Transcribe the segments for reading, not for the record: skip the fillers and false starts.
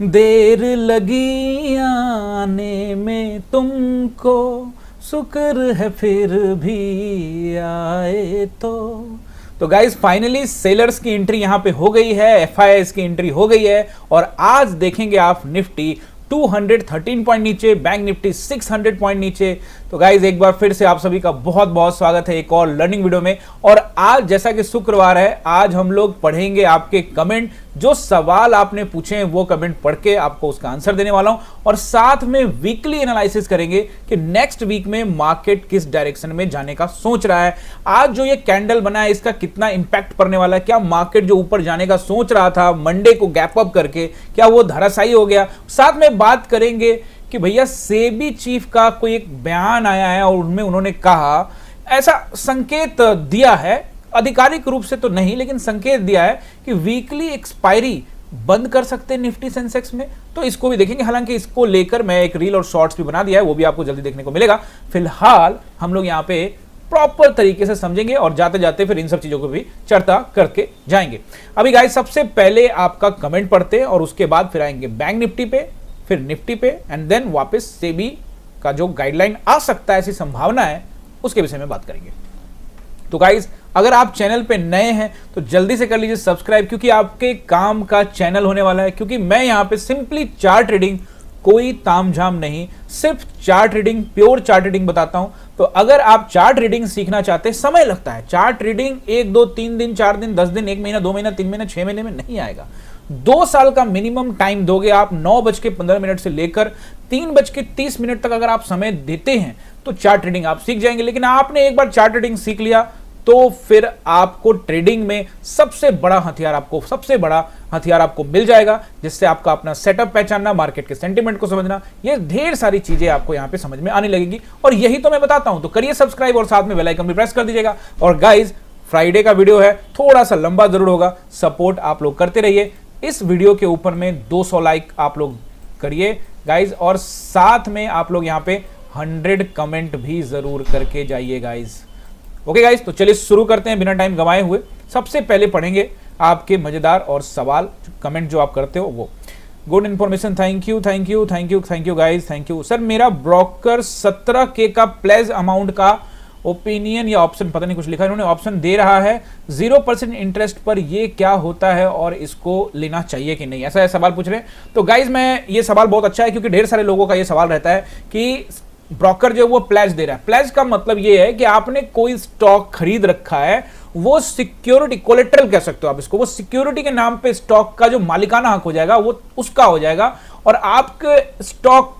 देर लगी आने में तुमको, शुक्र है फिर भी आए तो गाइस फाइनली सेलर्स की एंट्री यहां पे हो गई है, एफआईआई की एंट्री हो गई है और आज देखेंगे आप निफ्टी 213 पॉइंट नीचे, बैंक निफ्टी 600 पॉइंट नीचे। तो गाइज एक बार फिर से आप सभी का बहुत बहुत स्वागत है एक और लर्निंग वीडियो में। और आज जैसा कि शुक्रवार है, आज हम लोग पढ़ेंगे आपके कमेंट, जो सवाल आपने पूछे हैं वो कमेंट पढ़ के आपको उसका आंसर देने वाला हूं और साथ में वीकली एनालिसिस करेंगे कि नेक्स्ट वीक में मार्केट किस डायरेक्शन में जाने का सोच रहा है। आज जो ये कैंडल बना है इसका कितना इंपैक्ट पड़ने वाला है, क्या मार्केट जो ऊपर जाने का सोच रहा था मंडे को गैप अप करके, क्या वो धराशायी हो गया। साथ में बात करेंगे कि भैया सेबी चीफ का कोई एक बयान आया है और उनमें उन्होंने कहा, ऐसा संकेत दिया है, आधिकारिक रूप से तो नहीं लेकिन संकेत दिया है कि वीकली एक्सपायरी बंद कर सकते हैं निफ्टी सेंसेक्स में। तो इसको भी देखेंगे, हालांकि इसको लेकर मैं एक रील और शॉर्ट्स भी बना दिया है, वो भी आपको जल्दी देखने को मिलेगा। फिलहाल हम लोग यहाँ पे प्रॉपर तरीके से समझेंगे और जाते जाते फिर इन सब चीजों को भी चर्चा करके जाएंगे। अभी गाइस सबसे पहले आपका कमेंट पढ़ते हैं और उसके बाद फिर आएंगे बैंक निफ्टी पे, फिर निफ्टी पे एंड देन वापस सेबी का जो गाइडलाइन आ सकता है, ऐसी संभावना है, उसके विषय में बात करेंगे। तो गाइस अगर आप चैनल पे नए हैं तो जल्दी से कर लीजिए सब्सक्राइब, क्योंकि आपके काम का चैनल होने वाला है। क्योंकि मैं यहां पे सिंपली चार्ट रीडिंग, कोई तामझाम नहीं, सिर्फ chart reading, pure chart reading बताता हूं। तो अगर आप चार्ट रीडिंग सीखना चाहते हैं, समय लगता है, चार्ट रीडिंग 1 2 3 दिन 4 दिन 10 दिन 1 महीना 2 महीना 3 महीना 6 महीने में नहीं आएगा। 2 साल का मिनिमम टाइम दोगे आप। 9:15 से लेकर 3:30 तक अगर आप समय देते हैं तो चार्ट रीडिंग आप सीख जाएंगे। लेकिन आपने एक बार चार्ट रीडिंग सीख लिया तो फिर आपको ट्रेडिंग में सबसे बड़ा हथियार आपको मिल जाएगा, जिससे आपका अपना सेटअप पहचानना, मार्केट के सेंटीमेंट को समझना, ये ढेर सारी चीजें आपको यहां पे समझ में आने लगेगी। और यही तो मैं बताता हूं। तो करिए सब्सक्राइब और साथ में बेल आइकन भी प्रेस कर दीजिएगा। और गाइज फ्राइडे का वीडियो है, थोड़ा सा लंबा जरूर होगा, सपोर्ट आप लोग करते रहिए। इस वीडियो के ऊपर में 200 लाइक आप लोग करिए गाइज, और साथ में आप लोग यहाँ पे 100 कमेंट भी जरूर करके जाइए गाइज। ओके गाइज, तो चलिए शुरू करते हैं बिना टाइम गंवाए हुए। सबसे पहले पढ़ेंगे आपके मजेदार और सवाल, कमेंट जो आप करते हो वो। Good information, thank you thank you thank you thank you guys, thank you. Sir मेरा ब्रोकर 17K का प्लेज अमाउंट का ओपिनियन या ऑप्शन, पता नहीं कुछ लिखा है इन्होंने, ऑप्शन दे रहा है 0% इंटरेस्ट पर, ये क्या होता है और इसको लेना चाहिए कि नहीं, ऐसा सवाल पूछ रहे हैं। तो गाइज मैं, ये सवाल बहुत अच्छा है क्योंकि ढेर सारे लोगों का ये सवाल रहता है कि ब्रोकर जो वो प्लेज दे रहा है। प्लेज का मतलब ये है कि आपने कोई स्टॉक खरीद रखा है, वो सिक्योरिटी, कोलेट्रल कह सकते हो आप इसको, वो सिक्योरिटी के नाम पे स्टॉक का जो मालिकाना हक हो जाएगा वो उसका हो जाएगा, और आपके स्टॉक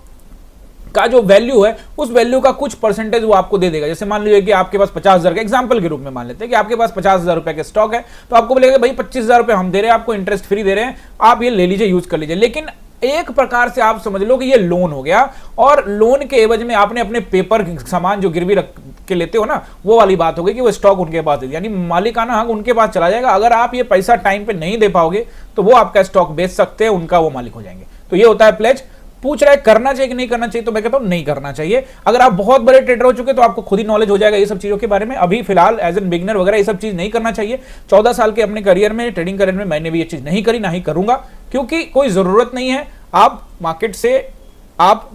का जो वैल्यू है उस वैल्यू का कुछ परसेंटेज वो आपको दे देगा। जैसे मान लीजिए कि आपके पास 50,000 का, एग्जांपल के रूप में मान लेते हैं कि आपके पास 50,000 रुपए के स्टॉक है, तो आपको बोलेगा भाई 25,000 रुपए हम दे रहे हैं आपको, इंटरेस्ट फ्री दे रहे हैं, आप ये ले लीजिए, यूज कर लीजिए। लेकिन एक प्रकार से आप समझ लो कि ये लोन हो गया, और लोन के एवज में आपने अपने पेपर, सामान जो गिरवी रख के लेते हो ना, वो वाली बात हो गई कि वो स्टॉक उनके पास दे दिया, यानी मालिकाना हक उनके पास चला जाएगा। अगर आप ये पैसा टाइम पे नहीं दे पाओगे तो वो आपका स्टॉक बेच सकते हैं, उनका वो मालिक हो जाएंगे। तो ये होता है प्लेज। पूछ रहा है करना चाहिए कि नहीं करना चाहिए, तो मैं कहता हूं नहीं करना चाहिए। अगर आप बहुत बड़े ट्रेडर हो चुके तो आपको खुद ही नॉलेज हो जाएगा ये सब चीजों के बारे में। अभी फिलहाल एज एन बिगिनर वगैरह ये सब चीज नहीं करना चाहिए। 14 साल के अपने करियर में, ट्रेडिंग करियर में मैंने भी ये चीज नहीं करी, ना ही करूंगा, क्योंकि कोई जरूरत नहीं है। आप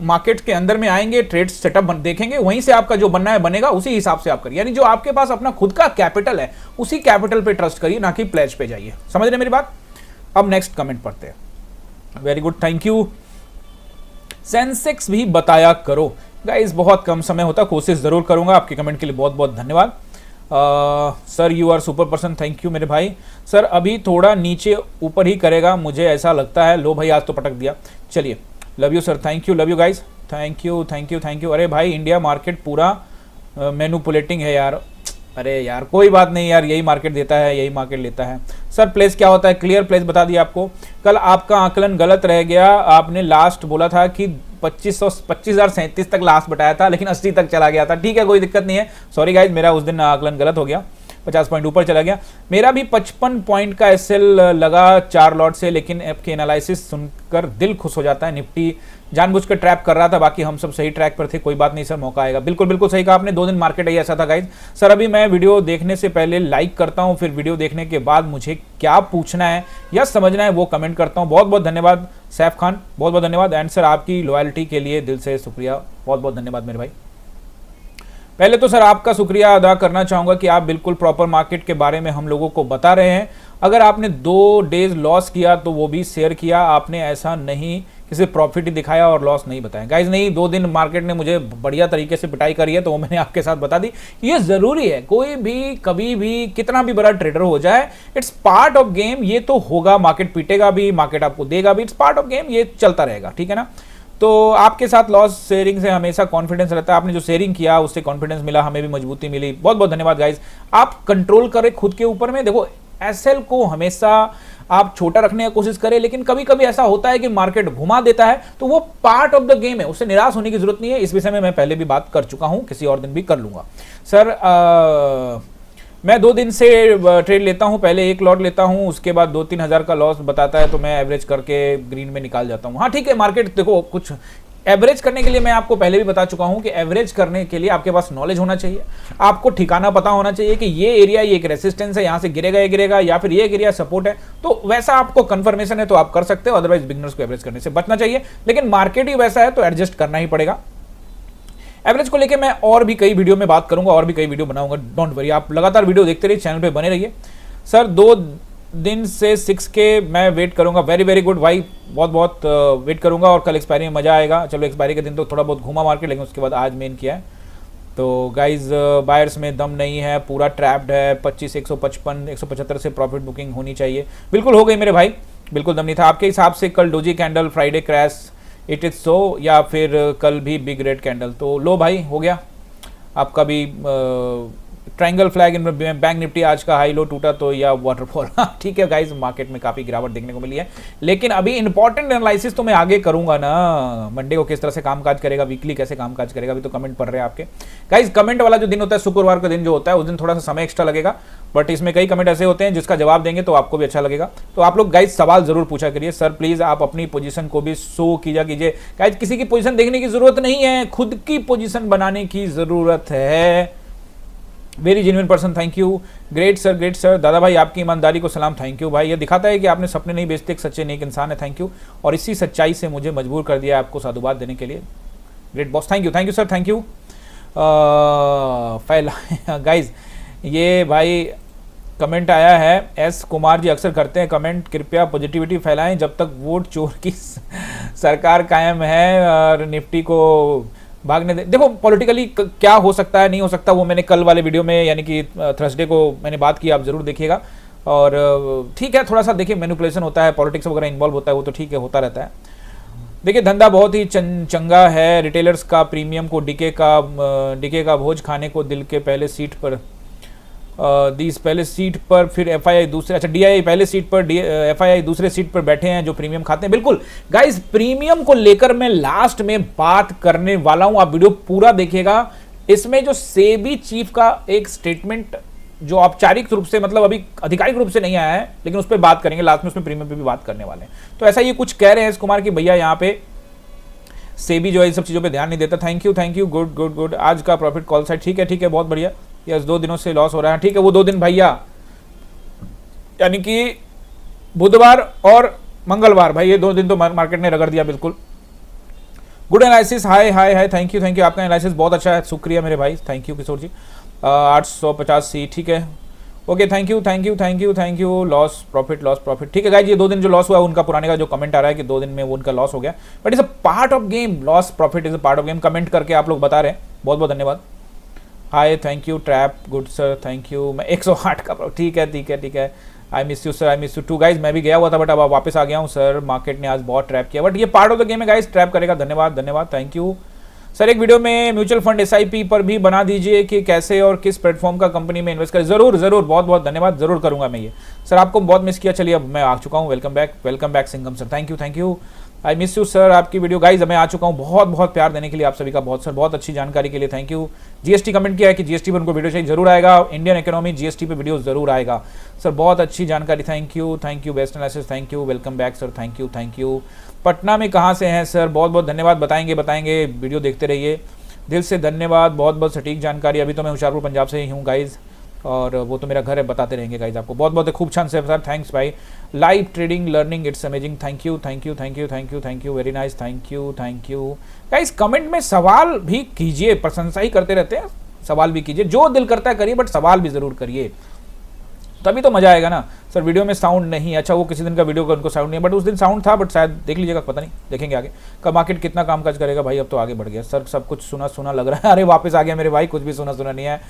मार्केट के अंदर में आएंगे, ट्रेड सेटअप देखेंगे, वहीं से आपका जो बनना है बनेगा, उसी हिसाब से आप करिए। यानी जो आपके पास अपना खुद का कैपिटल है उसी कैपिटल पे ट्रस्ट करिए, ना कि प्लेज पे जाइए। समझ रहे मेरी बात। अब नेक्स्ट कमेंट पढ़ते हैं। Very good, thank you. Sensex भी बताया करो गाइस, बहुत कम समय होता, कोशिश जरूर करूंगा। आपके कमेंट के लिए बहुत बहुत धन्यवाद। Sir you are super person, thank you मेरे भाई। सर अभी थोड़ा नीचे ऊपर ही करेगा मुझे ऐसा लगता है। लो भाई आज तो पटक दिया, चलिए। Love you sir, thank you, love you guys, thank you thank you thank you. अरे भाई इंडिया मार्केट पूरा मैनिपुलेटिंग है यार। अरे यार कोई बात नहीं यार, यही मार्केट देता है, यही मार्केट लेता है। सर प्लेस क्या होता है, क्लियर प्लेस बता दिया आपको। कल आपका आकलन गलत रह गया, आपने लास्ट बोला था कि 25,37 तक लास्ट बताया था, लेकिन 80 तक चला गया था। ठीक है, कोई दिक्कत नहीं है, सॉरी गाइज, मेरा उस दिन आकलन गलत हो गया। 50 पॉइंट ऊपर चला गया। मेरा भी 55 पॉइंट का एसएल लगा 4 लॉट से, लेकिन आपके एनालिसिस सुनकर दिल खुश हो जाता है। निफ्टी जानबूझकर ट्रैप कर रहा था, बाकी हम सब सही ट्रैक पर थे। कोई बात नहीं सर, मौका आएगा। बिल्कुल बिल्कुल सही कहा आपने, 2 दिन मार्केट आई ऐसा था गाइज। सर अभी मैं वीडियो देखने से पहले लाइक करता हूं, फिर वीडियो देखने के बाद मुझे क्या पूछना है या समझना है वो कमेंट करता हूं। बहुत बहुत धन्यवाद सैफ खान, बहुत बहुत धन्यवाद। एंड सर आपकी लॉयल्टी के लिए दिल से शुक्रिया, बहुत बहुत धन्यवाद मेरे भाई। पहले तो सर आपका शुक्रिया अदा करना चाहूंगा कि आप बिल्कुल प्रॉपर मार्केट के बारे में हम लोगों को बता रहे हैं। अगर आपने 2 डेज लॉस किया तो वो भी शेयर किया आपने, ऐसा नहीं किसी प्रॉफिट ही दिखाया और लॉस नहीं बताया। गाइज नहीं, 2 दिन मार्केट ने मुझे बढ़िया तरीके से पिटाई करी है, तो वो मैंने आपके साथ बता दी। ये जरूरी है, कोई भी कभी भी कितना भी बड़ा ट्रेडर हो जाए, इट्स पार्ट ऑफ गेम। ये तो होगा, मार्केट पीटेगा भी, मार्केट आपको देगा भी, इट्स पार्ट ऑफ गेम, ये चलता रहेगा, ठीक है ना। तो आपके साथ लॉस शेयरिंग से हमेशा कॉन्फिडेंस रहता है। आपने जो शेयरिंग किया उससे कॉन्फिडेंस मिला, हमें भी मजबूती मिली। बहुत बहुत धन्यवाद गाइज। आप कंट्रोल करें खुद के ऊपर में। देखो एसएल को हमेशा आप छोटा रखने की कोशिश करें, लेकिन कभी कभी ऐसा होता है कि मार्केट घुमा देता है, तो वो पार्ट ऑफ द गेम है, उससे निराश होने की जरूरत नहीं है। इस विषय में मैं पहले भी बात कर चुका हूं, किसी और दिन भी कर लूंगा। सर मैं 2 दिन से ट्रेड लेता हूं, पहले 1 लॉट लेता हूं, उसके बाद 2-3 हज़ार का लॉस बताता है, तो मैं एवरेज करके ग्रीन में निकाल जाता हूं। हाँ ठीक है, मार्केट देखो कुछ एवरेज करने के लिए मैं आपको पहले भी बता चुका हूं कि एवरेज करने के लिए आपके पास नॉलेज होना चाहिए, आपको ठिकाना पता होना चाहिए कि ये एरिया ये एक रेसिस्टेंस है, यहां से गिरेगा ये गिरेगा, या फिर ये एरिया सपोर्ट है। तो वैसा आपको कंफर्मेशन है तो आप कर सकते हो, अदरवाइज बिगनर्स को एवरेज करने से बचना चाहिए। लेकिन मार्केट ही वैसा है तो एडजस्ट करना ही पड़ेगा। एवरेज को लेके मैं और भी कई वीडियो में बात करूंगा, और भी कई वीडियो बनाऊंगा, डोंट वरी। आप लगातार वीडियो देखते रहिए, चैनल पे बने रहिए। सर 2 दिन से 6 के मैं वेट करूंगा। वेरी वेरी गुड भाई, बहुत बहुत वेट करूंगा, और कल एक्सपायरी में मजा आएगा। चलो एक्सपायरी के दिन तो थोड़ा बहुत घूमा मार्केट, लेकिन उसके बाद आज मेन किया है। तो गाइज बायर्स में दम नहीं है, पूरा ट्रैप्ड है। 25, 155, 175 से प्रॉफिट बुकिंग होनी चाहिए। बिल्कुल हो गई मेरे भाई, बिल्कुल दम नहीं था। आपके हिसाब से कल doji candle, Friday crash, it is so, या फिर कल भी बिग रेड कैंडल? तो लो भाई हो गया आपका भी। Triangle flag in bank Nifty आज का हाई लो टूटा तो, या वाटरफॉल। ठीक है गाइस, मार्केट में काफी गिरावट देखने को मिली है, लेकिन अभी इंपॉर्टेंट एनालिसिस तो मैं आगे करूंगा ना। मंडे को किस तरह से कामकाज करेगा, वीकली कैसे कामकाज करेगा, अभी तो कमेंट पढ़ रहे हैं आपके गाइस। कमेंट वाला जो दिन होता है, शुक्रवार का दिन जो होता है, उस दिन थोड़ा सा समय एक्स्ट्रा लगेगा, बट इसमें कई कमेंट ऐसे होते हैं जिसका जवाब देंगे तो आपको भी अच्छा लगेगा। तो आप लोग गाइस सवाल जरूर पूछा करिए। सर प्लीज आप अपनी पोजीशन को भी शो कीजिए गाइस। किसी की पोजीशन देखने की जरूरत नहीं है, खुद की पोजीशन बनाने की जरूरत है। Very genuine person, thank you. Great sir, great sir. दादा भाई आपकी ईमानदारी को सलाम, थैंक यू भाई। ये दिखाता है कि आपने सपने नहीं बेचते, एक सच्चे नेक इंसान है, थैंक यू। और इसी सच्चाई से मुझे मजबूर कर दिया आपको साधुवाद देने के लिए। Great boss, thank you sir, thank you. Guys ये भाई कमेंट आया है, एस कुमार जी अक्सर करते हैं कमेंट, कृपया पॉजिटिविटी फैलाएं जब तक वोट चोर की सरकार कायम है और निफ्टी को भागने दे। देखो पॉलिटिकली क्या हो सकता है, नहीं हो सकता, वो मैंने कल वाले वीडियो में यानी कि थर्सडे को मैंने बात की, आप जरूर देखिएगा। और ठीक है, थोड़ा सा देखिए मैनिपुलेशन होता है, पॉलिटिक्स वगैरह इन्वॉल्व होता है, वो तो ठीक है, होता रहता है। देखिए धंधा बहुत ही चंगा है। रिटेलर्स का प्रीमियम को डीके का भोज खाने को दिल के पहले सीट पर पहले सीट पर, फिर एफआईआई दूसरे, अच्छा डीआई पहले सीट पर, एफआईआई दूसरे सीट पर बैठे हैं जो प्रीमियम खाते हैं। बिल्कुल गाइस, प्रीमियम को लेकर मैं लास्ट में बात करने वाला हूं, आप वीडियो पूरा देखिएगा। इसमें जो सेबी चीफ का एक स्टेटमेंट जो औपचारिक रूप से, मतलब अभी आधिकारिक रूप से नहीं आया है, लेकिन उस पर बात करेंगे लास्ट में, उसमें प्रीमियम पे भी बात करने वाले हैं। तो ऐसा ये कुछ कह रहे हैं इस कुमार की भैया यहाँ पे सेबी जो है इन सब चीजों पे ध्यान नहीं देता। Thank you, good good good. आज का प्रॉफिट कॉल साइड, ठीक है, बहुत बढ़िया। यस 2 दिनों से लॉस हो रहा है, ठीक है। वो 2 दिन भैया यानी कि बुधवार और मंगलवार, भाई ये 2 दिन तो मार्केट ने रगड़ दिया, बिल्कुल। Good analysis, hi, thank you. आपका एनालिसिस बहुत अच्छा है, शुक्रिया मेरे भाई, थैंक यू किशोर जी। 850 ठीक है, okay, thank you. Loss profit, ठीक है गाइस। ये 2 दिन जो लॉस हुआ उनका पुराने का जो कमेंट आ रहा है कि 2 दिन में वो उनका लॉस हो गया, but is a part of game. Loss profit is a part of game, comment करके आप लोग बता रहे हैं, बहुत बहुत धन्यवाद। Hi, thank you. Trap, good sir, thank you. मैं 108 का, ठीक है। I miss you sir, I miss you too guys. मैं भी गया हुआ था बट अब वापस आ गया हूँ सर। मार्केट ने आज बहुत ट्रैप किया, बट ये पार्ट ऑफ द गेम है गाइज, ट्रैप करेगा। धन्यवाद, थैंक यू सर। एक वीडियो में म्यूचुअल फंड एसआईपी पर भी बना दीजिए कि कैसे और किस प्लेटफॉर्म का कंपनी में इन्वेस्ट करें। जरूर, बहुत धन्यवाद, जरूर करूंगा मैं ये। सर आपको बहुत मिस किया, चलिए अब मैं आ चुका हूँ। Welcome back Singham sir, thank you. I miss you sir, आपकी वीडियो गाइज मैं आ चुका हूँ। बहुत बहुत प्यार देने के लिए आप सभी का बहुत सर, बहुत अच्छी जानकारी के लिए थैंक यू। जीएसटी कमेंट किया है कि जीएसटी पर उनको वीडियो चाहिए, जरूर आएगा। इंडियन इकोनॉमी जीएसटी पे वीडियो जरूर आएगा सर, बहुत अच्छी जानकारी, thank you. Best analysis, thank you, welcome back sir, thank you. Patna में कहाँ से हैं सर? बहुत बहुत धन्यवाद, बताएंगे, वीडियो देखते रहिए, दिल से धन्यवाद, बहुत बहुत सटीक जानकारी। अभी तो मैं होशियारपुर पंजाब से ही हूँ गाइज़, और वो तो मेरा घर है, बताते रहेंगे गाइज आपको। बहुत बहुत खूब छान से सर, थैंक्स भाई। Live trading learning it's amazing, thank you, very nice, thank you guys. Comment में सवाल भी कीजिए, प्रशंसा ही करते रहते हैं, सवाल भी कीजिए, जो दिल करता है करिए, बट सवाल भी जरूर करिए, तभी तो मजा आएगा ना। सर वीडियो में साउंड नहीं, अच्छा वो किसी दिन का वीडियो का उनको साउंड नहीं है, बट उस दिन साउंड था, बट शायद देख लीजिएगा, पता नहीं, देखेंगे आगे। कब मार्केट कितना कामकाज करेगा भाई? अब तो आगे बढ़ गया सर, सब कुछ सुना लग रहा है। अरे वापस आ गया मेरे भाई, कुछ भी सुना नहीं है,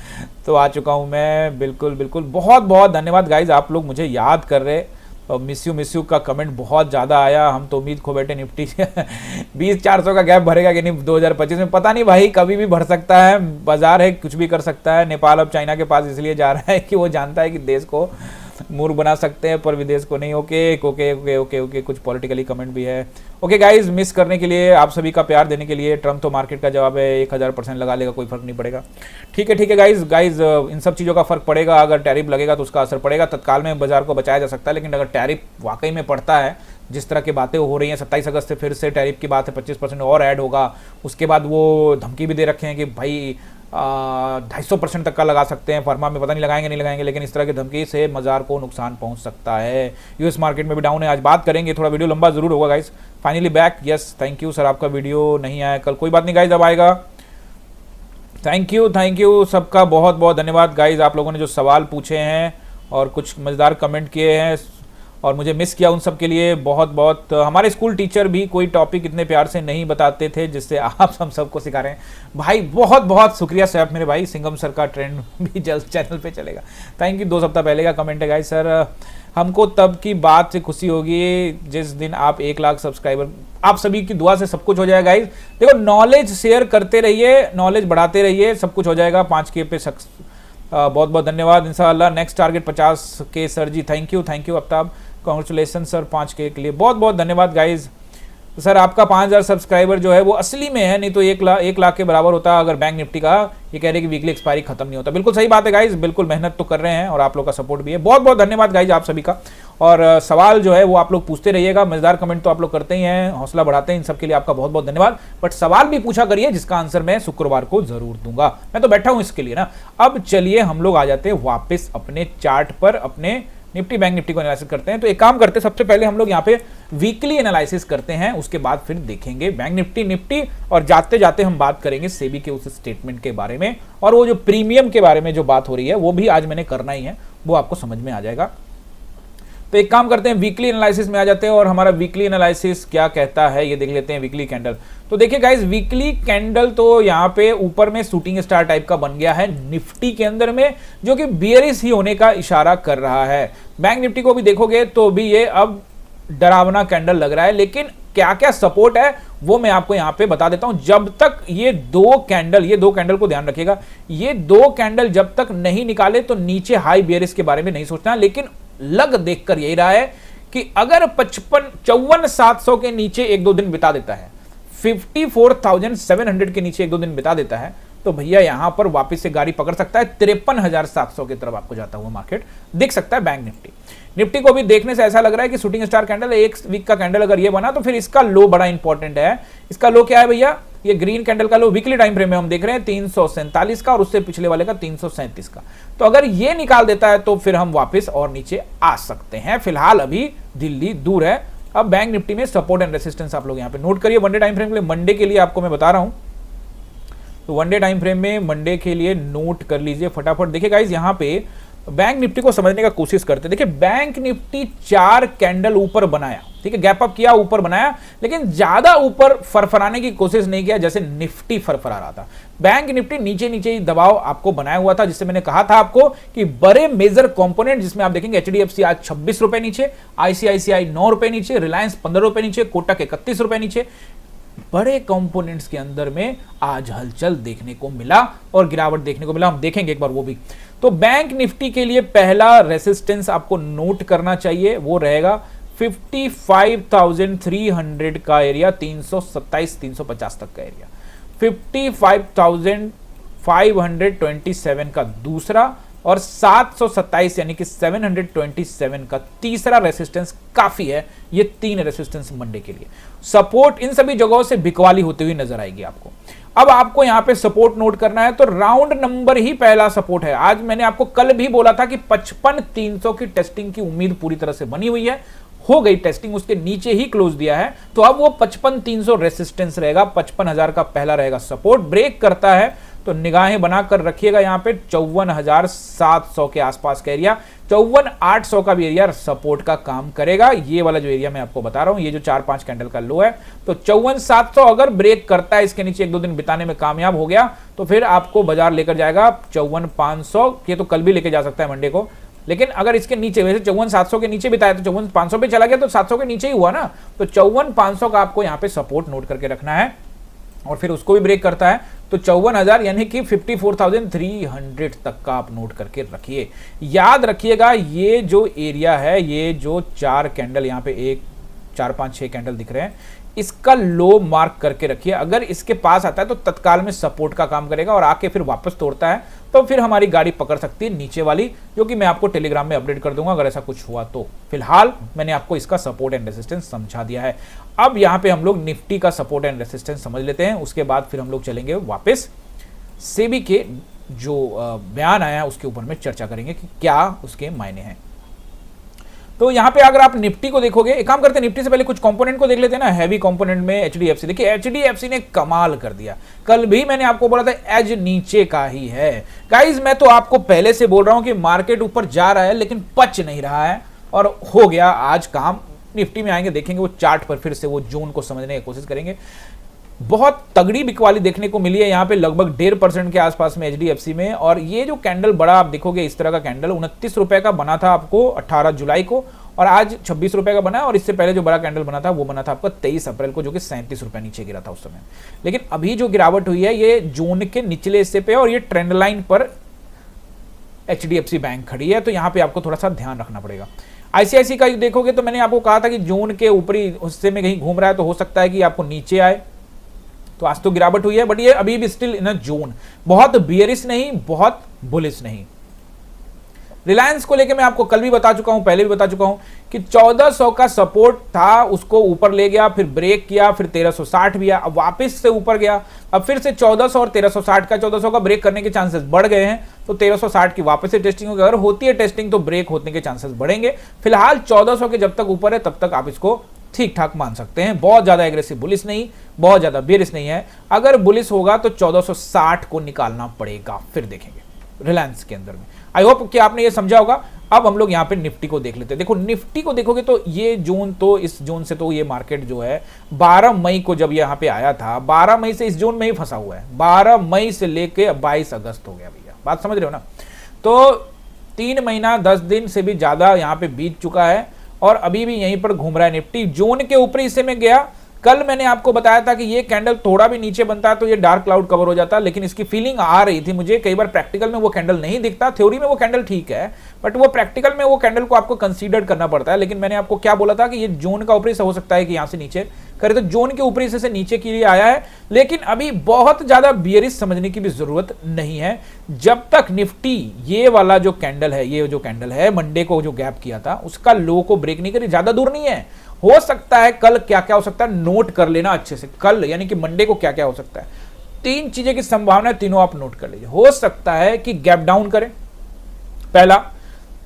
तो आ चुका हूँ मैं, बिल्कुल। बहुत बहुत धन्यवाद गाइज, आप लोग मुझे याद कर रहे। मिस यू का कमेंट बहुत ज़्यादा आया, हम तो उम्मीद खो बैठे निफ्टी 20-400 का गैप भरेगा कि नहीं 2025 में, पता नहीं भाई, कभी भी भर सकता है, बाजार है, कुछ भी कर सकता है। नेपाल अब चाइना के पास इसलिए जा रहा है कि वो जानता है कि देश को मूर्ख बना सकते हैं पर विदेश को नहीं। ओके, कुछ पॉलिटिकली कमेंट भी है। ओके गाइज, मिस करने के लिए, आप सभी का प्यार देने के लिए। ट्रम्प तो मार्केट का जवाब है 1000% लगा लेगा, कोई फर्क नहीं पड़ेगा। ठीक है गाइज, इन सब चीज़ों का फर्क पड़ेगा। अगर टैरिफ लगेगा तो उसका असर पड़ेगा, तत्काल में बाजार को बचाया जा सकता है, लेकिन अगर टैरिफ वाकई में पड़ता है, जिस तरह की बातें हो रही हैं, 27 अगस्त से फिर से टैरिफ की बात है, 25% और ऐड होगा। उसके बाद वो धमकी भी दे रखे हैं कि भाई 250% तक का लगा सकते हैं, फर्मा में पता नहीं लगाएंगे, लेकिन इस तरह की धमकी से बाजार को नुकसान पहुंच सकता है। यूएस मार्केट में भी डाउन है, आज बात करेंगे, थोड़ा वीडियो लंबा जरूर होगा guys. Finally back, yes thank you sir, आपका वीडियो नहीं आया कल, कोई बात नहीं गाइस, अब आएगा। थैंक यू सबका, बहुत बहुत धन्यवाद गाइस, आप लोगों ने जो सवाल पूछे हैं और कुछ मज़ेदार कमेंट किए हैं और मुझे मिस किया, उन सब के लिए बहुत बहुत। हमारे स्कूल टीचर भी कोई टॉपिक इतने प्यार से नहीं बताते थे जिससे आप हम सबको सिखा रहे हैं भाई, बहुत बहुत शुक्रिया सर मेरे भाई। सिंघम सर का ट्रेंड भी जल्द चैनल पे चलेगा, थैंक यू। 2 सप्ताह पहले का कमेंट है गाइस सर, हमको तब की बात से खुशी होगी जिस दिन आप 1 लाख सब्सक्राइबर, आप सभी की दुआ से सब कुछ हो जाएगा गाइस। देखो, नॉलेज शेयर करते रहिए, नॉलेज बढ़ाते रहिए, सब कुछ हो जाएगा। 5K पे बहुत बहुत धन्यवाद। इंशाअल्लाह next target 50K sir ji, thank you Aftab, congratulation sir 5K के लिए, बहुत बहुत धन्यवाद गाइज। सर आपका 5000 सब्सक्राइबर जो है वो असली में है, नहीं तो 1 लाख के बराबर होता अगर बैंक निफ्टी का। ये कह रहे कि वीकली एक्सपायरी खत्म नहीं होता, बिल्कुल सही बात है गाइज, बिल्कुल मेहनत तो कर रहे हैं और आप लोग का सपोर्ट भी है, बहुत बहुत धन्यवाद गाइज आप सभी का। और सवाल जो है वो आप लोग पूछते रहिएगा, मजेदार कमेंट तो आप लोग करते ही हैं, हौसला बढ़ाते हैं, इन सब के लिए आपका बहुत बहुत धन्यवाद। बट सवाल भी पूछा करिए जिसका आंसर मैं शुक्रवार को जरूर दूंगा, मैं तो बैठा हूं इसके लिए ना। अब चलिए हम लोग आ जाते हैं वापस अपने चार्ट पर, अपने निफ्टी बैंक निफ्टी को एनालिसिस करते हैं। तो एक काम करते हैं, सबसे पहले हम लोग यहाँ पे वीकली एनालिसिस करते हैं, उसके बाद फिर देखेंगे बैंक निफ्टी और जाते जाते हम बात करेंगे सेबी के उस स्टेटमेंट के बारे में, और वो जो प्रीमियम के बारे में जो बात हो रही है वो भी आज मैंने करना ही है, वो आपको समझ में आ जाएगा। तो एक काम करते हैं, वीकली एनालिसिस में आ जाते हैं और हमारा वीकली एनालिसिस क्या कहता है ये देख लेते हैं। वीकली कैंडल, तो देखिए गाइस, वीकली कैंडल तो यहाँ पे ऊपर में शूटिंग स्टार टाइप का बन गया है निफ्टी के अंदर में, जो कि बियरिश ही होने का इशारा कर रहा है। बैंक निफ्टी को भी देखोगे तो भी ये अब डरावना कैंडल लग रहा है, लेकिन क्या क्या सपोर्ट है वो मैं आपको यहाँ पे बता देता हूं। जब तक ये दो कैंडल को ध्यान रखिएगा, ये 2 कैंडल जब तक नहीं निकाले तो नीचे हाई बियरिश के बारे में नहीं सोचना, लेकिन लग देखकर यही रहा है कि अगर 54,700 के नीचे 1-2 दिन बिता देता है, 54,700 के नीचे 1-2 दिन बिता देता है, तो भैया यहां पर वापस से गाड़ी पकड़ सकता है। 53,700 की तरफ आपको जाता हुआ मार्केट दिख सकता है। बैंक निफ्टी को भी देखने से ऐसा लग रहा है कि शूटिंग स्टार कैंडल, 1 वीक का कैंडल अगर ये बना तो फिर इसका लो बड़ा इंपॉर्टेंट है। इसका लो क्या है भैया? ये ग्रीन कैंडल का लो वीकली टाइम फ्रेम में हम देख रहे हैं 347 का, और उससे पिछले वाले का 337 का। तो अगर ये निकाल देता है तो फिर हम वापस और नीचे आ सकते हैं। फिलहाल अभी दिल्ली दूर है। अब बैंक निफ्टी में सपोर्ट एंड रेसिस्टेंस आप लोग यहाँ पे नोट करिए। वनडे टाइम फ्रेम के लिए, मंडे के लिए आपको मैं बता रहा हूं, तो वनडे टाइम फ्रेम में मंडे के लिए नोट कर लीजिए फटाफट। देखिए गाइस, यहाँ पे बैंक निफ्टी को समझने का कोशिश करते हैं। देखिए, बैंक निफ्टी 4 कैंडल ऊपर बनाया, ठीक है, गैप अप किया, ऊपर बनाया, लेकिन ज्यादा ऊपर फरफराने की कोशिश नहीं किया जैसे निफ्टी फरफरा रहा था। बैंक निफ्टी नीचे नीचे ही दबाव आपको बनाया हुआ था, जिससे मैंने कहा था आपको कि बड़े मेजर कंपोनेंट जिसमें आप देखेंगे एचडीएफसी आज 26 रुपए नीचे, आईसीआईसीआई 9 रुपए नीचे, रिलायंस 15 रुपए नीचे, कोटक 31 रुपए नीचे, बड़े कंपोनेंट्स के अंदर में आज हलचल देखने को मिला और गिरावट देखने को मिला। हम देखेंगे एक बार वो भी। तो बैंक निफ्टी के लिए पहला रेसिस्टेंस आपको नोट करना चाहिए, वो रहेगा 55,300 का एरिया, 327-350 तक का एरिया, 55,527 का दूसरा और 727 यानी कि 727 का तीसरा रेसिस्टेंस काफी है। ये 3 रेसिस्टेंस मंडे के लिए सपोर्ट इन सभी जगहों से बिकवाली होती हुई नजर आएगी आपको। अब आपको यहां पे सपोर्ट नोट करना है तो राउंड नंबर ही पहला सपोर्ट है। आज मैंने आपको कल भी बोला था कि 55,300 की टेस्टिंग की उम्मीद पूरी तरह से बनी हुई है, हो गई टेस्टिंग, उसके नीचे ही क्लोज दिया है, तो अब वो 55,300 रेसिस्टेंस रहेगा, 55,000 का पहला रहेगा सपोर्ट। ब्रेक करता है तो निगाहें बनाकर रखिएगा यहां पे 54,700 के आसपास का एरिया, 54,800 का भी एरिया सपोर्ट का काम करेगा। ये वाला जो एरिया मैं आपको बता रहा हूं, ये जो 4-5 कैंडल का लो है, तो 54,700 अगर ब्रेक करता है, इसके नीचे 1-2 दिन बिताने में कामयाब हो गया तो फिर आपको बाजार लेकर जाएगा 54,500 के, तो कल भी लेके जा सकता है मंडे को। लेकिन अगर इसके नीचे, वैसे 54,700 के नीचे बिताया तो 54,500 पे चला गया तो 700 के नीचे ही हुआ ना, तो 54,500 का आपको यहां पे सपोर्ट नोट करके रखना है और फिर उसको भी ब्रेक करता है तो 54,000 यानी कि 54,300 तक का आप नोट करके रखिए। याद रखिएगा ये जो एरिया है, ये जो 4 कैंडल यहां पे 1 4 5 6 कैंडल दिख रहे हैं, इसका लो मार्क करके रखिए। अगर इसके पास आता है तो तत्काल में सपोर्ट का काम करेगा और आके फिर वापस तोड़ता है तो फिर हमारी गाड़ी पकड़ सकती है नीचे वाली, जो कि मैं आपको टेलीग्राम में अपडेट कर दूंगा अगर ऐसा कुछ हुआ तो। फिलहाल मैंने आपको इसका सपोर्ट एंड रेसिस्टेंस समझा दिया है। अब यहां पे हम लोग निफ्टी का सपोर्ट एंड रेसिस्टेंस समझ लेते हैं, उसके बाद फिर हम लोग चलेंगे वापस सेबी के जो बयान आया उसके ऊपर में चर्चा करेंगे कि क्या उसके मायने हैं। तो यहां पे अगर आप निफ्टी को देखोगे, एक काम करते हैं निफ्टी से पहले कुछ कंपोनेंट को देख लेते हैं ना। हैवी कंपोनेंट में एचडीएफसी, देखिए एचडीएफसी ने कमाल कर दिया। कल भी मैंने आपको बोला था एज नीचे का ही है। गाइस मैं तो आपको पहले से बोल रहा हूं कि मार्केट ऊपर जा रहा है लेकिन पच नहीं रहा है और हो गया आज काम। निफ्टी में आएंगे, देखेंगे वो चार्ट पर, फिर से वो जोन को समझने की कोशिश करेंगे। बहुत तगड़ी बिकवाली देखने को मिली है यहाँ पे, लगभग 1.5% के आसपास में एचडीएफसी में। और ये जो कैंडल बड़ा आप देखोगे इस तरह का कैंडल 29 रुपए का बना था आपको 18 जुलाई को और आज 26 रुपए का बना, और इससे पहले जो बड़ा कैंडल बना था वो बना था आपका 23 अप्रैल को, जो कि 37 रुपए नीचे गिरा था उस समय। लेकिन अभी जो गिरावट हुई है ये जोन के निचले हिस्से पे और ये ट्रेंड लाइन पर एचडीएफसी बैंक खड़ी है, तो यहाँ पे आपको थोड़ा सा ध्यान रखना पड़ेगा। आईसीआईसी का देखोगे तो मैंने आपको कहा था कि जोन के ऊपरी हिस्से में कहीं घूम रहा है तो हो सकता है कि आपको नीचे आए, तो आज तो गिरावट हुई है बट ये अभी भी स्टिल इन अ जोन, बहुत बियरिश नहीं, बहुत बुलिश नहीं। रिलायंस को लेके मैं आपको कल भी बता चुका हूं, पहले भी बता चुका हूं कि 1400 का सपोर्ट था, उसको ऊपर ले गया, फिर ब्रेक किया, फिर 1360 भी आया, अब वापस से ऊपर गया, अब फिर से 1400 और 1360 का 1400 का ब्रेक करने के चांसेस बढ़ गए हैं, तो 1360 की वापस से टेस्टिंग होगी। अगर होती है टेस्टिंग तो ब्रेक होने के चांसेस बढ़ेंगे। फिलहाल 1400 के जब तक ऊपर है तब तक आप इसको ठीक ठाक मान सकते हैं। बहुत ज्यादा एग्रेसिव बुलिश नहीं, बहुत ज्यादा बेरिश नहीं है। अगर बुलिश होगा तो 1460 को निकालना पड़ेगा, फिर देखेंगे रिलायंस के अंदर में। आई होप कि आपने ये समझा होगा। अब हम लोग यहाँ पे निफ्टी को देख लेते हैं। देखो निफ्टी को देखोगे तो ये जोन, तो इस जोन से तो ये मार्केट जो है 12 मई को जब यहाँ पे आया था, 12 मई से इस जोन में ही फंसा हुआ है। 12 मई से लेके 22 अगस्त हो गया भैया, बात समझ रहे हो ना। तो 3 महीना 10 दिन से भी ज्यादा यहाँ पे बीत चुका है और अभी भी यहीं पर घूम रहा है निफ्टी। जोन के ऊपरी हिस्से में गया, कल मैंने आपको बताया था कि ये कैंडल थोड़ा भी नीचे बनता है तो ये डार्क क्लाउड कवर हो जाता है, लेकिन इसकी फीलिंग आ रही थी मुझे। कई बार प्रैक्टिकल में वो कैंडल नहीं दिखता, थ्योरी में वो कैंडल ठीक है बट वो प्रैक्टिकल में वो कैंडल को आपको कंसीडर करना पड़ता है। लेकिन मैंने आपको क्या बोला था कि ये जोन का ऊपरी हिस्सा हो सकता है कि यहां से नीचे करे, तो जोन के ऊपरी हिस्से से नीचे के लिए आया है, लेकिन अभी बहुत ज्यादा बियरिश समझने की भी जरूरत नहीं है। जब तक निफ्टी ये वाला जो कैंडल है, ये जो कैंडल है मंडे को जो गैप किया था उसका लो को ब्रेक नहीं करी, ज्यादा दूर नहीं है। हो सकता है कल क्या क्या हो सकता है, नोट कर लेना अच्छे से। कल यानी कि मंडे को क्या क्या हो सकता है, 3 चीजें की संभावना है, तीनों आप नोट कर लीजिए। हो सकता है कि गैप डाउन करें पहला,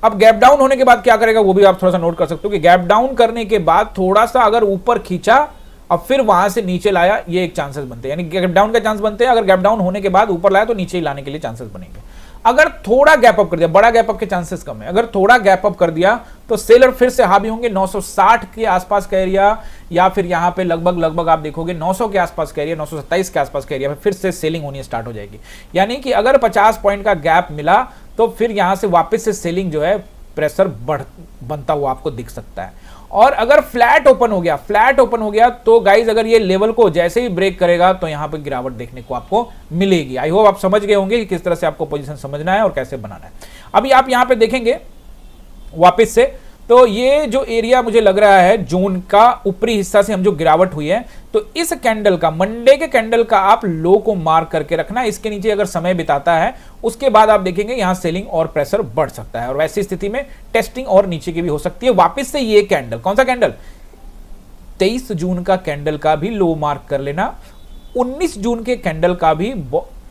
अब गैप डाउन होने के बाद क्या करेगा वो भी आप थोड़ा सा नोट कर सकते हो कि गैप डाउन करने के बाद थोड़ा सा अगर ऊपर खींचा अब फिर वहां से नीचे लाया, ये एक चांसेस बनते हैं, यानी गैप डाउन का चांस बनते हैं। अगर गैप डाउन होने के बाद ऊपर लाया तो नीचे ही लाने के लिए चांसेस बनेंगे। अगर थोड़ा गैप अप कर दिया, बड़ा गैप अप के चांसेस कम है, अगर थोड़ा गैप अप कर दिया तो सेलर फिर से हावी होंगे। 960 के आसपास का एरिया या फिर यहां पे लगभग आप देखोगे 900 के आसपास का एरिया, 927 के आसपास का एरिया में फिर से सेलिंग होनी स्टार्ट हो जाएगी। यानी कि अगर 50 पॉइंट का गैप मिला तो फिर यहां से वापस से सेलिंग जो है प्रेशर बनता हुआ आपको दिख सकता है। और अगर फ्लैट ओपन हो गया तो गाइज अगर ये लेवल को जैसे ही ब्रेक करेगा तो यहां पर गिरावट देखने को आपको मिलेगी। आई होप आप समझ गए होंगे कि किस तरह से आपको पोजीशन समझना है और कैसे बनाना है। अभी आप यहां पे देखेंगे वापस से तो ये जो एरिया मुझे लग रहा है जून का ऊपरी हिस्सा से हम जो गिरावट हुई है, तो इस कैंडल का, मंडे के कैंडल का आप लो को मार्क करके रखना। इसके नीचे अगर समय बिताता है उसके बाद आप देखेंगे यहां सेलिंग और प्रेशर बढ़ सकता है, और वैसी स्थिति में टेस्टिंग और नीचे की भी हो सकती है। वापस से ये कैंडल, कौन सा कैंडल, 23 जून का कैंडल का भी लो मार्क कर लेना, 19 जून के कैंडल का भी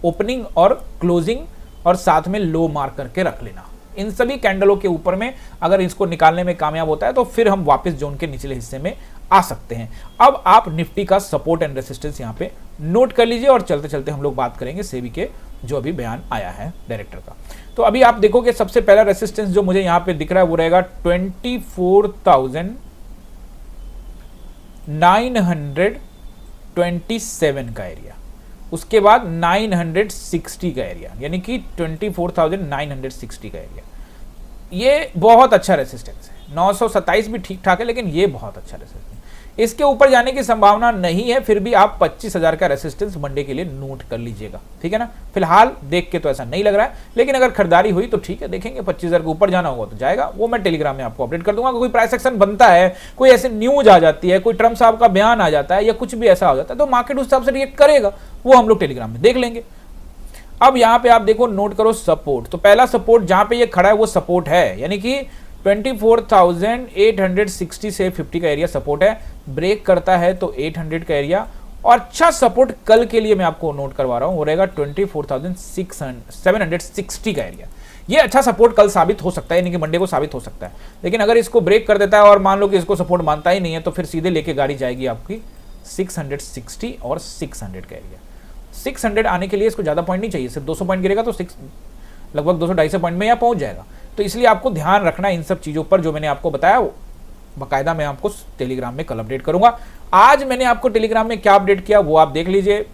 ओपनिंग और क्लोजिंग और साथ में लो मार्क करके रख लेना। इन सभी कैंडलों के ऊपर में अगर इसको निकालने में कामयाब होता है तो फिर हम वापस जोन के निचले हिस्से में आ सकते हैं। अब आप निफ्टी का सपोर्ट एंड रेसिस्टेंस यहां पे नोट कर लीजिए, और चलते चलते हम लोग बात करेंगे सेबी के जो अभी बयान आया है डायरेक्टर का। तो अभी आप देखोगे सबसे पहला रेसिस्टेंस जो मुझे यहां पे दिख रहा है वो रहेगा 24,927 का एरिया, उसके बाद 960 का एरिया, यानी कि 24,960 का एरिया। ये बहुत अच्छा रेसिस्टेंस है। 927 भी ठीक ठाक है, लेकिन ये बहुत अच्छा रेसिस्टेंस। इसके ऊपर जाने की संभावना नहीं है, फिर भी आप 25,000 का रेसिस्टेंस मंडे के लिए नोट कर लीजिएगा, ठीक है ना। फिलहाल देख के तो ऐसा नहीं लग रहा है, लेकिन अगर खरीदारी हुई तो ठीक है, देखेंगे 25,000 के ऊपर जाना होगा तो जाएगा। वो मैं टेलीग्राम में आपको अपडेट कर दूंगा। कोई प्राइस एक्शन बनता है, कोई ऐसे न्यूज आ जाती है, कोई ट्रम्प साहब का बयान आ जाता है, या कुछ भी ऐसा हो जाता है तो मार्केट उस हिसाब से रिएक्ट करेगा, वो हम लोग टेलीग्राम में देख लेंगे। अब यहां पे आप देखो, नोट करो सपोर्ट। तो पहला सपोर्ट जहां पे ये खड़ा है वो सपोर्ट है, यानी कि 24,860 से 50 का एरिया सपोर्ट है। ब्रेक करता है तो 800 का एरिया, और अच्छा सपोर्ट कल के लिए मैं आपको नोट करवा रहा हूं, वो रहेगा 24,760 का एरिया। ये अच्छा सपोर्ट कल साबित हो सकता है, यानी कि मंडे को साबित हो सकता है। लेकिन अगर इसको ब्रेक कर देता है और मान लो कि इसको सपोर्ट मानता ही नहीं है, तो फिर सीधे लेके गाड़ी जाएगी आपकी 660 और 600 का एरिया। 600 आने के लिए इसको ज्यादा पॉइंट नहीं चाहिए, सिर्फ 200 पॉइंट गिरेगा तो लगभग 200-250 पॉइंट में यहाँ पहुंच जाएगा। तो इसलिए आपको ध्यान रखना इन सब चीजों पर, जो मैंने आपको बताया वो बाकायदा मैं आपको टेलीग्राम में कल अपडेट करूंगा। आज मैंने आपको टेलीग्राम में क्या अपडेट किया वो आप देख लीजिए।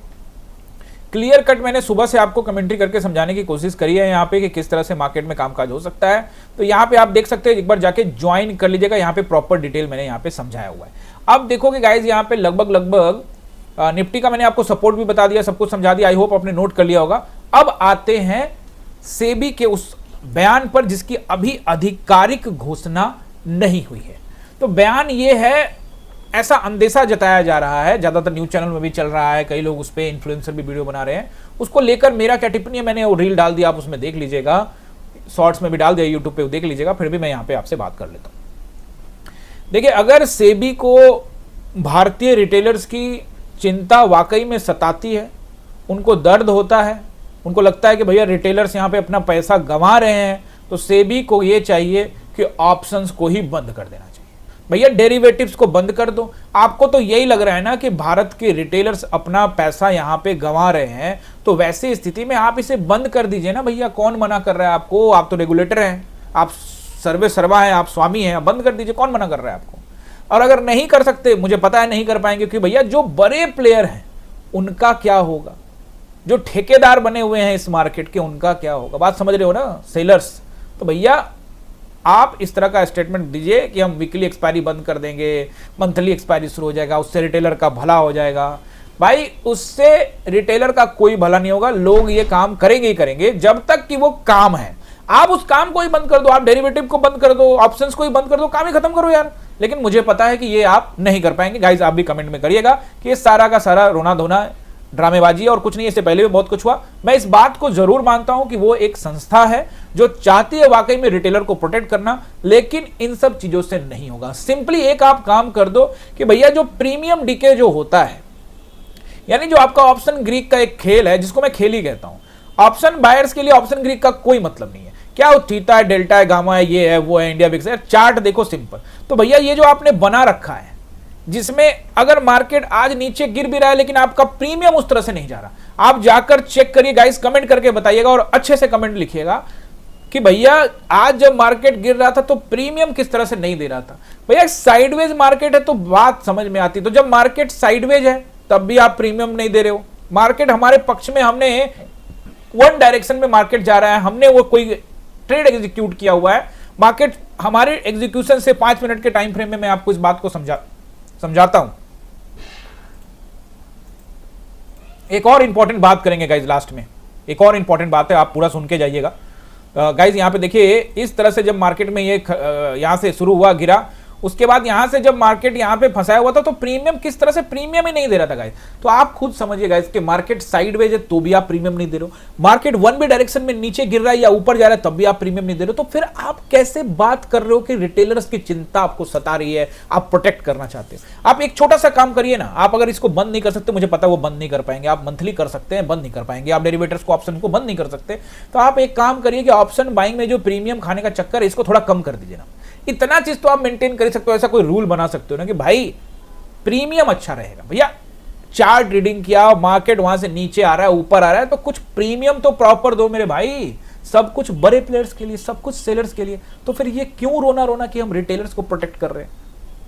क्लियर कट मैंने सुबह से आपको कमेंट्री करके समझाने की कोशिश करी है यहाँ पे कि किस तरह से मार्केट में कामकाज हो सकता है। तो यहाँ पे आप देख सकते हैं, एक बार जाके ज्वाइन कर लीजिएगा, यहाँ पे प्रॉपर डिटेल मैंने यहाँ पे समझाया हुआ है। अब देखोगे गाइज, यहाँ पे लगभग निफ्टी का मैंने आपको सपोर्ट भी बता दिया, सब कुछ समझा दिया, आई होप आपने नोट कर लिया होगा। अब आते हैं सेबी के उस बयान पर जिसकी अभी आधिकारिक घोषणा नहीं हुई है। तो बयान ये है, ऐसा अंदेशा जताया जा रहा है, ज्यादातर न्यूज चैनल में भी चल रहा है, कई लोग उस पर इन्फ्लुएंसर भी वीडियो बना रहे हैं। उसको लेकर मेरा क्या टिप्पणी है, मैंने वो रील डाल दिया, आप उसमें देख लीजिएगा, शॉर्ट्स में भी डाल दिया, यूट्यूब पे देख लीजिएगा, फिर भी मैं यहाँ पे आपसे बात कर लेता हूँ। देखिए, अगर सेबी को भारतीय रिटेलर्स की चिंता वाकई में सताती है, उनको दर्द होता है, उनको लगता है कि भैया रिटेलर्स यहाँ पे अपना पैसा गंवा रहे हैं, तो सेबी को ये चाहिए कि ऑप्शंस को ही बंद कर देना चाहिए। भैया डेरिवेटिव्स को बंद कर दो। आपको तो यही लग रहा है ना कि भारत के रिटेलर्स अपना पैसा यहाँ पे गंवा रहे हैं, तो वैसी स्थिति में आप इसे बंद कर दीजिए ना भैया। कौन मना कर रहा है आपको? आप तो रेगुलेटर हैं, आप सर्वे सर्वा हैं, आप स्वामी हैं, बंद कर दीजिए, कौन मना कर रहा है आपको? और अगर नहीं कर सकते, मुझे पता है नहीं कर पाएंगे, क्योंकि भैया जो बड़े प्लेयर हैं उनका क्या होगा, जो ठेकेदार बने हुए हैं इस मार्केट के उनका क्या होगा? बात समझ रहे हो ना, सेलर्स। तो भैया आप इस तरह का स्टेटमेंट दीजिए कि हम वीकली एक्सपायरी बंद कर देंगे, मंथली एक्सपायरी शुरू हो जाएगा, उससे रिटेलर का भला हो जाएगा। भाई उससे रिटेलर का कोई भला नहीं होगा, लोग ये काम करेंगे ही करेंगे जब तक कि वो काम है। आप उस काम को ही बंद कर दो, आप डेरिवेटिव को बंद कर दो, ऑप्शंस को ही बंद कर दो, काम ही खत्म करो यार। लेकिन मुझे पता है कि ये आप नहीं कर पाएंगे। गाइज आप भी कमेंट में करिएगा कि ये सारा का सारा रोना धोना ड्रामेबाजी और कुछ नहीं, इससे पहले भी बहुत कुछ हुआ। मैं इस बात को जरूर मानता हूं कि वो एक संस्था है जो चाहती है वाकई में रिटेलर को प्रोटेक्ट करना, लेकिन इन सब चीजों से नहीं होगा। सिंपली एक आप काम कर दो कि भैया जो प्रीमियम डीके जो होता है, यानी जो आपका ऑप्शन ग्रीक का एक खेल है, जिसको मैं खेल ही कहता हूं, ऑप्शन बायर्स के लिए ऑप्शन ग्रीक का कोई मतलब नहीं है। क्या वो थीटा है, डेल्टा है, गामा है, ये है, वो है, इंडिया बिक्स है, चार्ट देखो सिंपल। तो भैया ये जो आपने बना रखा है, जिसमें अगर मार्केट आज नीचे गिर भी रहा है लेकिन आपका प्रीमियम उस तरह से नहीं जा रहा, आप जाकर चेक करिए गाइस, कमेंट करके बताइएगा और अच्छे से कमेंट लिखिएगा कि भैया आज जब मार्केट गिर रहा था तो प्रीमियम किस तरह से नहीं दे रहा था। भैया साइडवेज मार्केट है तो बात समझ में आती, तो जब मार्केट साइडवेज है तब भी आप प्रीमियम नहीं दे रहे हो। मार्केट हमारे पक्ष में, हमने वन डायरेक्शन में मार्केट जा रहा है, हमने वो कोई ट्रेड एग्जीक्यूट किया हुआ है, मार्केट हमारे एग्जीक्यूशन से 5 मिनट के टाइम फ्रेम में मैं आपको इस बात को समझाता हूं। एक और इंपॉर्टेंट बात करेंगे गाइस लास्ट में, एक और इंपॉर्टेंट बात है, आप पूरा सुन के जाइएगा। गाइज यहाँ पे देखिए इस तरह से जब मार्केट में ये यहाँ से शुरू हुआ, गिरा, उसके बाद यहां से जब मार्केट यहां पे फंसाया हुआ था तो प्रीमियम किस तरह से, प्रीमियम ही नहीं दे रहा था गाइस। तो आप खुद समझिए गाइस कि मार्केट साइडवेज है तो भी आप प्रीमियम नहीं दे रहे हो, मार्केट वन वे डायरेक्शन में नीचे गिर रहा है या ऊपर जा रहा है तब भी आप प्रीमियम नहीं दे रहे हो। तो फिर आप कैसे बात कर रहे हो कि रिटेलर्स की चिंता आपको सता रही है, आप प्रोटेक्ट करना चाहते हो। आप एक छोटा सा काम करिए ना, आप अगर इसको बंद नहीं कर सकते, मुझे पता है वो बंद नहीं कर पाएंगे, आप मंथली कर सकते हैं, बंद नहीं कर पाएंगे, आप डेरिवेटर्स को ऑप्शन को बंद नहीं कर सकते, तो आप एक काम करिए कि ऑप्शन बाइंग में जो प्रीमियम खाने का चक्कर है इसको थोड़ा कम कर दीजिए ना। इतना चीज तो आप मेंटेन कर सकते हो, ऐसा कोई रूल बना सकते हो ना कि भाई प्रीमियम अच्छा रहेगा। भैया चार्ट रीडिंग किया, मार्केट वहां से नीचे आ रहा है ऊपर आ रहा है तो कुछ प्रीमियम तो प्रॉपर दो मेरे भाई, सब कुछ बड़े प्लेयर्स के लिए, सब कुछ सेलर्स के लिए। तो फिर ये क्यों रोना रोना कि हम रिटेलर्स को प्रोटेक्ट कर रहे हैं,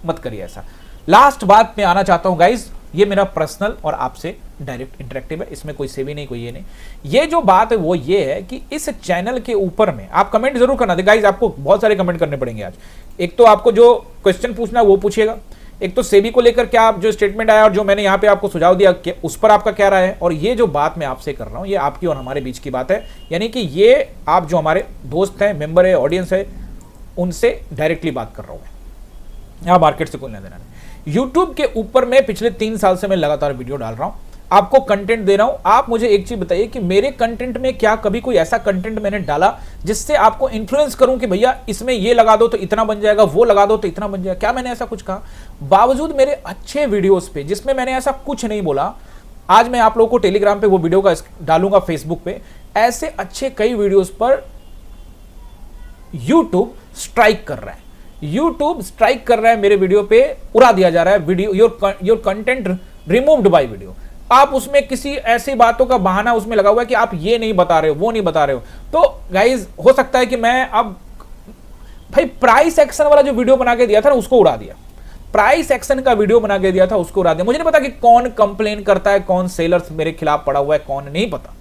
मत करिए ऐसा। लास्ट बात मैं आना चाहता हूं गाइज, ये मेरा पर्सनल और आपसे डायरेक्ट इंटरेक्टिव है, इसमें कोई सेवी नहीं, कोई ये नहीं। ये जो बात है वो ये है कि इस चैनल के ऊपर में आप कमेंट जरूर करना थे गाइज, आपको बहुत सारे कमेंट करने पड़ेंगे आज। एक तो आपको जो क्वेश्चन पूछना है वो पूछिएगा, एक तो सेबी को लेकर क्या जो स्टेटमेंट आया और जो मैंने यहाँ पे आपको सुझाव दिया उस पर आपका क्या राय है, और ये जो बात मैं आपसे कर रहा हूँ ये आपकी और हमारे बीच की बात है, यानी कि ये आप जो हमारे दोस्त हैं, मेंबर है, ऑडियंस है, उनसे डायरेक्टली बात कर रहा हूँ मैं, यहाँ मार्केट से कोई लेना देना नहीं। यूट्यूब के ऊपर में पिछले 3 साल से मैं लगातार वीडियो डाल रहा हूं, आपको कंटेंट दे रहा हूं। आप मुझे एक चीज बताइए कि मेरे कंटेंट में क्या कभी कोई ऐसा कंटेंट मैंने डाला जिससे आपको इन्फ्लुएंस करूं कि भैया इसमें ये लगा दो तो इतना बन जाएगा, वो लगा दो तो इतना बन जाएगा, क्या मैंने ऐसा कुछ कहा? बावजूद मेरे अच्छे वीडियोस पे जिसमें मैंने ऐसा कुछ नहीं बोला, आज मैं आप लोगों को टेलीग्राम पे वो वीडियो का डालूंगा, फेसबुक पे, ऐसे अच्छे कई वीडियोस पर यूट्यूब स्ट्राइक कर रहा है, यूट्यूब स्ट्राइक कर रहा है, मेरे वीडियो पे उड़ा दिया जा रहा है, video your content removed by video. आप उसमें किसी ऐसी बातों का बहाना उसमें लगा हुआ है कि आप ये नहीं बता रहे हो, वो नहीं बता रहे हो। तो गाइज हो सकता है कि मैं अब भाई प्राइस एक्शन वाला जो वीडियो बना के दिया था ना उसको उड़ा दिया, प्राइस एक्शन का वीडियो बना के दिया था उसको उड़ा दिया। मुझे नहीं पता कि कौन कंप्लेन करता है, कौन सेलर्स मेरे खिलाफ पड़ा हुआ है, कौन नहीं पता।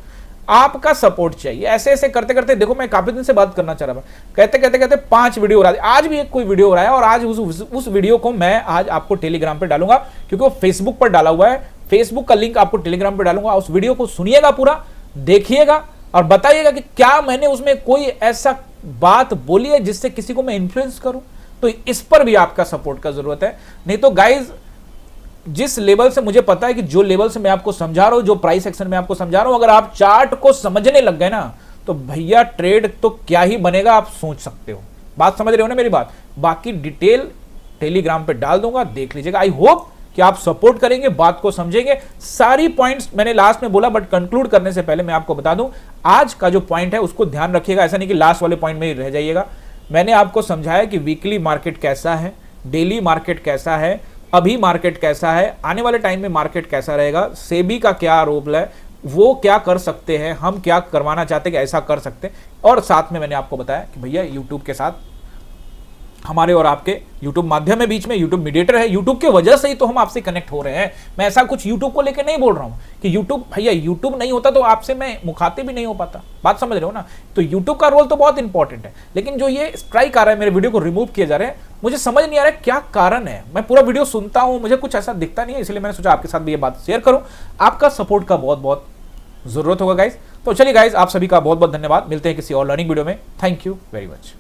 आपका सपोर्ट चाहिए। ऐसे ऐसे करते करते देखो मैं काफी दिन से बात करना चाह रहा था, कहते कहते कहते 5 वीडियो हो रहा है, आज भी एक कोई वीडियो हो रहा है, और आज उस वीडियो को मैं आज आपको टेलीग्राम पे डालूंगा, क्योंकि वो फेसबुक पर डाला हुआ है, फेसबुक का लिंक आपको टेलीग्राम पे डालूंगा। उस वीडियो को सुनिएगा, पूरा देखिएगा और बताइएगा कि क्या मैंने उसमें कोई ऐसा बात बोली है जिससे किसी को मैं इन्फ्लुएंस करूं। तो इस पर भी आपका सपोर्ट का जरूरत है। नहीं तो गाइज जिस लेवल से मुझे पता है कि जो लेवल से मैं आपको समझा रहा हूं, जो प्राइस एक्शन में आपको समझा रहा हूं, अगर आप चार्ट को समझने लग गए ना तो भैया ट्रेड तो क्या ही बनेगा आप सोच सकते हो। बात समझ रहे हो ना मेरी बात? बाकी डिटेल टेलीग्राम पे डाल दूंगा, देख लीजिएगा। आई होप कि आप सपोर्ट करेंगे, बात को समझेंगे। सारी पॉइंट्स मैंने लास्ट में बोला, बट कंक्लूड करने से पहले मैं आपको बता दूं आज का जो पॉइंट है उसको ध्यान रखिएगा, ऐसा नहीं कि लास्ट वाले पॉइंट में ही रह जाइएगा। मैंने आपको समझाया कि वीकली मार्केट कैसा है, डेली मार्केट कैसा है, अभी मार्केट कैसा है, आने वाले टाइम में मार्केट कैसा रहेगा, सेबी का क्या रोल है, वो क्या कर सकते हैं, हम क्या करवाना चाहते हैं कि ऐसा कर सकते हैं। और साथ में मैंने आपको बताया कि भैया यूट्यूब के साथ हमारे और आपके यूट्यूब माध्यम है, बीच में यूट्यूब मीडिएटर है, यूट्यूब की वजह से ही तो हम आपसे कनेक्ट हो रहे हैं। मैं ऐसा कुछ यूट्यूब को लेकर नहीं बोल रहा हूं कि यूट्यूब, भैया यूट्यूब नहीं होता तो आपसे मैं मुखातिब भी नहीं हो पाता, बात समझ रहे हो ना? तो यूट्यूब का रोल तो बहुत इंपॉर्टेंट है, लेकिन जो ये स्ट्राइक आ रहा है, मेरे वीडियो को रिमूव किए जा रहे हैं, मुझे समझ नहीं आ रहा है क्या कारण है। मैं पूरा वीडियो सुनता हूं, मुझे कुछ ऐसा दिखता नहीं है, इसलिए मैंने सोचा आपके साथ भी ये बात शेयर करूं। आपका सपोर्ट का बहुत बहुत जरूरत होगा गाइज। तो चलिए गाइज, आप सभी का बहुत बहुत धन्यवाद। मिलते हैं किसी और लर्निंग वीडियो में। Thank you very much.